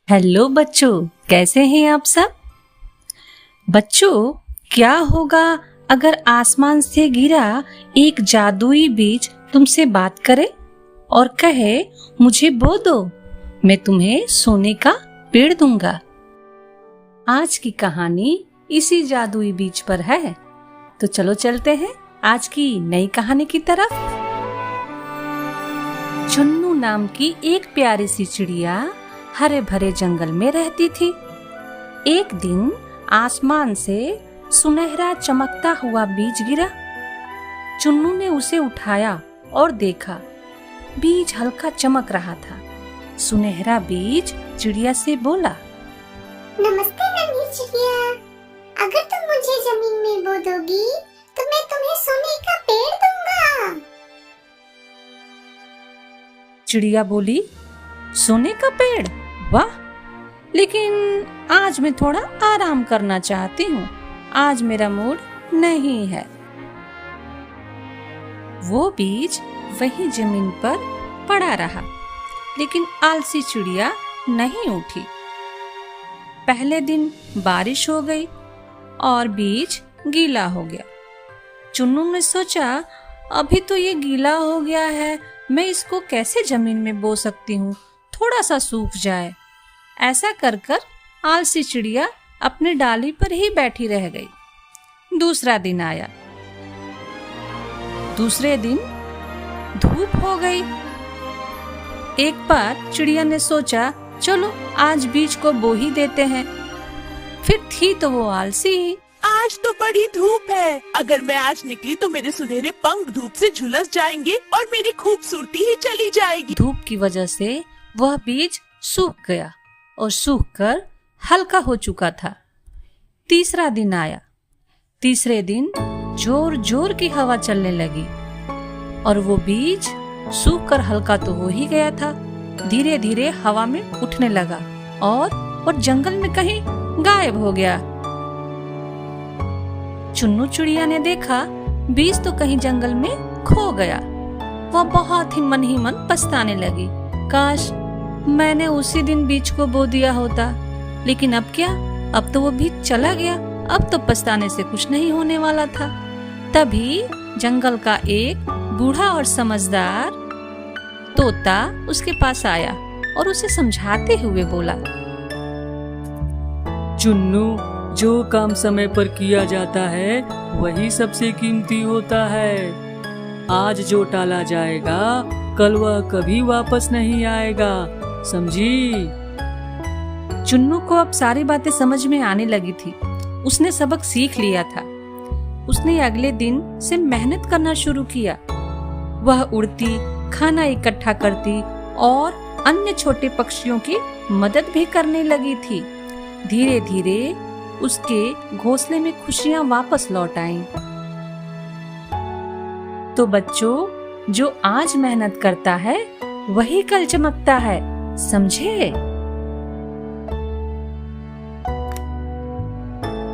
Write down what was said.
Hello बच्चों, कैसे हैं आप सब। बच्चों, क्या होगा अगर आसमान से गिरा एक जादुई बीज तुमसे बात करे और कहे मुझे बो दो, मैं तुम्हें सोने का पेड़ दूंगा। आज की कहानी इसी जादुई बीज पर है, तो चलो चलते हैं आज की नई कहानी की तरफ। चुन्नू नाम की एक प्यारी सी चिड़िया हरे भरे जंगल में रहती थी। एक दिन आसमान से सुनहरा चमकता हुआ बीज गिरा। चुन्नू ने उसे उठाया और देखा, बीज हल्का चमक रहा था। सुनहरा बीज चिड़िया से बोला, नमस्ते नन्ही चिड़िया, अगर तुम मुझे जमीन में बो दोगी तो मैं तुम्हें सोने का पेड़ दूंगा। चिड़िया बोली, सोने का पेड़? वाह, लेकिन आज मैं थोड़ा आराम करना चाहती हूँ, आज मेरा मूड नहीं है। वो बीज वहीं जमीन पर पड़ा रहा, लेकिन आलसी चिड़िया नहीं उठी। पहले दिन बारिश हो गई और बीज गीला हो गया। चुन्नू ने सोचा, अभी तो ये गीला हो गया है, मैं इसको कैसे जमीन में बो सकती हूँ, थोड़ा सा सूख जाए। ऐसा कर कर आलसी चिड़िया अपनी डाली पर ही बैठी रह गई। दूसरा दिन आया। दूसरे दिन धूप हो गई। एक बार चिड़िया ने सोचा, चलो आज बीज को बो ही देते हैं। फिर थी तो वो आलसी ही। आज तो बड़ी धूप है, अगर मैं आज निकली तो मेरे सुनहरे पंख धूप से झुलस जाएंगे और मेरी खूबसूरती ही चली जाएगी। धूप की वजह से वह बीज सूख गया और सूखकर हल्का हो चुका था। तीसरा दिन आया। तीसरे दिन जोर जोर की हवा चलने लगी और वो बीज सूखकर हल्का तो हो ही गया था, धीरे धीरे हवा में उठने लगा और जंगल में कहीं गायब हो गया। चुन्नू चिड़िया ने देखा, बीज तो कहीं जंगल में खो गया। वह बहुत ही मन पछताने लगी, काश मैंने उसी दिन बीज को बो दिया होता। लेकिन अब क्या, अब तो वो बीज चला गया, अब तो पछताने से कुछ नहीं होने वाला था। तभी जंगल का एक बूढ़ा और समझदार तोता उसके पास आया और उसे समझाते हुए बोला, चुन्नू, जो काम समय पर किया जाता है वही सबसे कीमती होता है। आज जो टाला जाएगा कल वह कभी वापस नहीं आएगा, समझी? चुन्नू को अब सारी बातें समझ में आने लगी थी। उसने सबक सीख लिया था। उसने अगले दिन से मेहनत करना शुरू किया। वह उड़ती, खाना इकट्ठा करती और अन्य छोटे पक्षियों की मदद भी करने लगी थी। धीरे धीरे उसके घोंसले में खुशियां वापस लौट आईं। तो बच्चों, जो आज मेहनत करता है वही कल चमकता है, समझे?